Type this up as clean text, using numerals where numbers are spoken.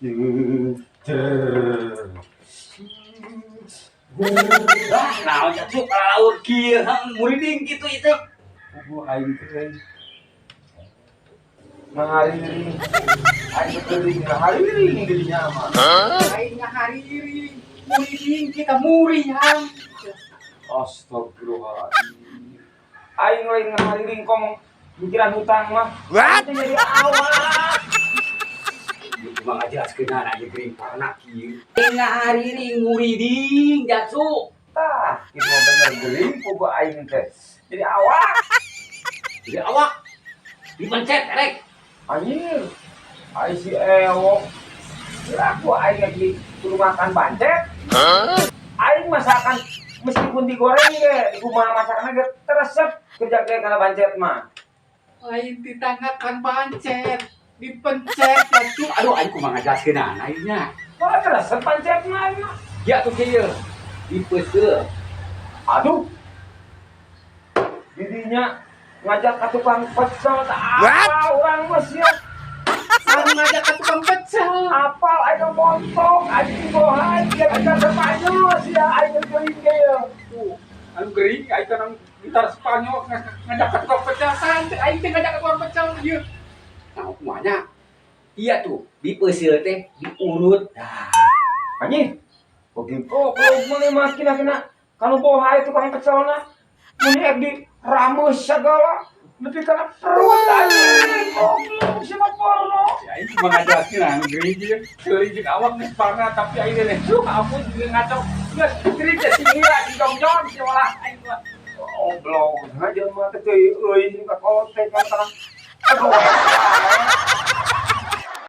Ah, naon cuk laur kieu muriding kitu itu. Kubu aing teh. Ngahariri. Aing teuing ngahariri dirinya mah. Aing ngahariri muriding kita murihan. Astagfirullahaladzim. Aing lain ngahariri ngomong pikiran hutang mah. What? Jadi awak. Cuma ngajelaskeun aja gering karena kieu. Ngahariri muriding jatsu. Tah, itu mah bener geuling kubu aing teh. Jadi awak. Jadi awak dipencet rek. Anjir. Aing si ewok. Laku aing lagi suruh makan pancet. Aing masakan meskipun digoreng ge, di rumah masakannya ge teresep kerja ge kana pancet mah. Lain ditangakan pancet, dipencet jatsu. Aduh aing kumaha ngajelaskeun aingnya. Wah, teresep pancet mah. Ya tuh kieu. Dipeuseuh. Aduh. Didinya ngajak ke tukang pecel tak apa orang mah sia. Anu ngajak ka tukang pecel. Apal aing montok, aing bohan, dia ngajak ke Spanyol sia aing geuring ge ya. Anu geuring aing kana gitar Spanyol ngajak ka tukang pecel santai aing teh ngajak ka tukang pecel ieu. Nah, kumanya? Iya tuh, dipeuseuh teh diurut. Dah. Anjing. Begitu kalau mulai makin kena kalau boha itu tukang pecelna mun di rames segala lebih karena perut anjing. Oh, siapa porno? Ya aing cuma ngajelaskeun anu geuring ieu teuing jeung awak geus parna tapi aing teh ampun juga ngaco. Geus geuring teh singira di dongjon seolah aing mah. Oh, belum. Aja mah teh euy ka kote kan. Aduh.